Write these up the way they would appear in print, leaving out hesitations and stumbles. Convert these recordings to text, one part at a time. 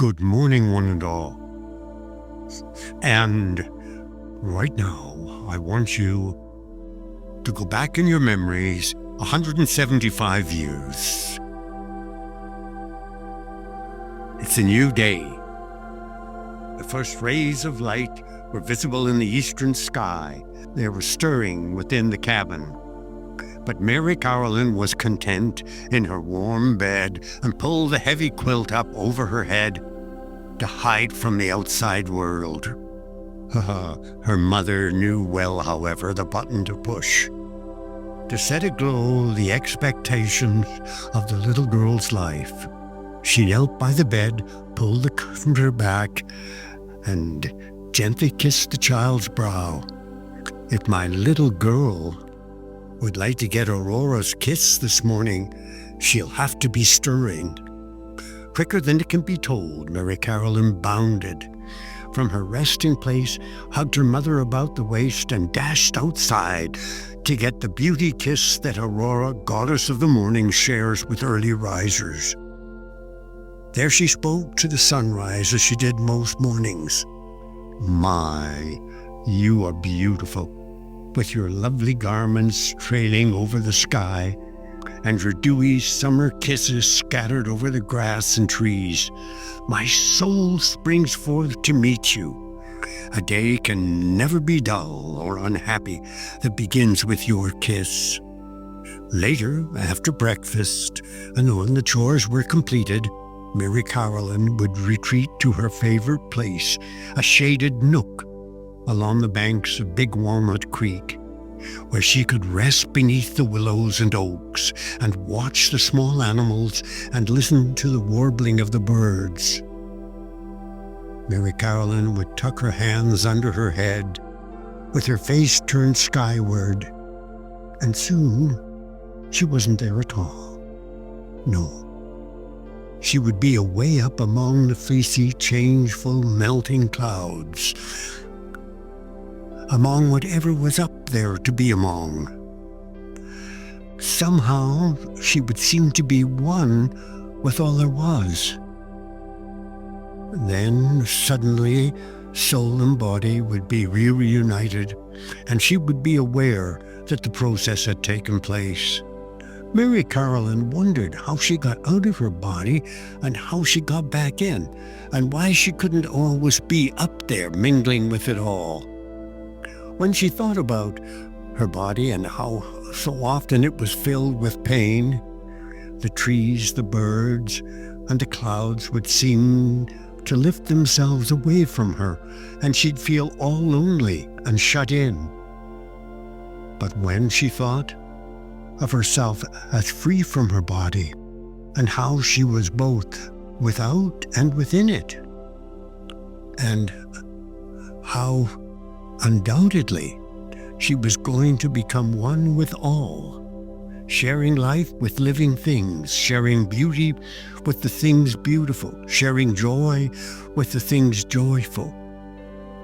Good morning, one and all. And right now, I want you to go back in your memories 175 years. It's a new day. The first rays of light were visible in the eastern sky. They were stirring within the cabin. But Mary Caroline was content in her warm bed and pulled the heavy quilt up over her head to hide from the outside world. Her mother knew well, however, the button to push. To set aglow the expectations of the little girl's life, she knelt by the bed, pulled the comforter back, and gently kissed the child's brow. If my little girl would like to get Aurora's kiss this morning, she'll have to be stirring. Quicker than it can be told, Mary Caroline bounded from her resting place, hugged her mother about the waist, and dashed outside to get the beauty kiss that Aurora, goddess of the morning, shares with early risers. There she spoke to the sunrise as she did most mornings. "My, you are beautiful, with your lovely garments trailing over the sky, and your dewy summer kisses scattered over the grass and trees. My soul springs forth to meet you. A day can never be dull or unhappy that begins with your kiss." Later, after breakfast, and when the chores were completed, Mary Caroline would retreat to her favorite place, a shaded nook along the banks of Big Walnut Creek, where she could rest beneath the willows and oaks and watch the small animals and listen to the warbling of the birds. Mary Caroline would tuck her hands under her head, with her face turned skyward, and soon she wasn't there at all. No. She would be away up among the fleecy, changeful, melting clouds, among whatever was up there to be among. Somehow she would seem to be one with all there was. Then suddenly soul and body would be reunited, and she would be aware that the process had taken place. Mary Caroline wondered how she got out of her body and how she got back in, and why she couldn't always be up there mingling with it all. When she thought about her body and how so often it was filled with pain, the trees, the birds, and the clouds would seem to lift themselves away from her, and she'd feel all lonely and shut in. But when she thought of herself as free from her body, and how she was both without and within it, and how undoubtedly she was going to become one with all, sharing life with living things, sharing beauty with the things beautiful, sharing joy with the things joyful.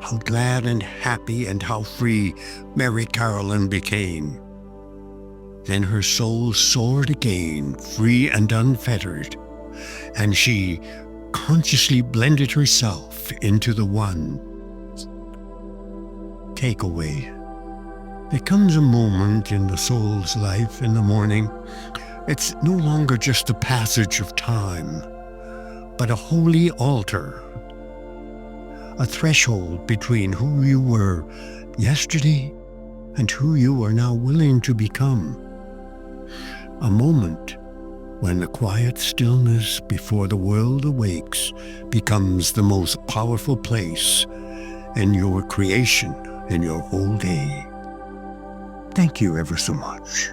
How glad and happy and how free Mary Caroline became. Then her soul soared again, free and unfettered, and she consciously blended herself into the one. Takeaway. There comes a moment in the soul's life in the morning. It's no longer just a passage of time, but a holy altar, a threshold between who you were yesterday and who you are now willing to become. A moment when the quiet stillness before the world awakes becomes the most powerful place in your creation, in your whole day. Thank you ever so much.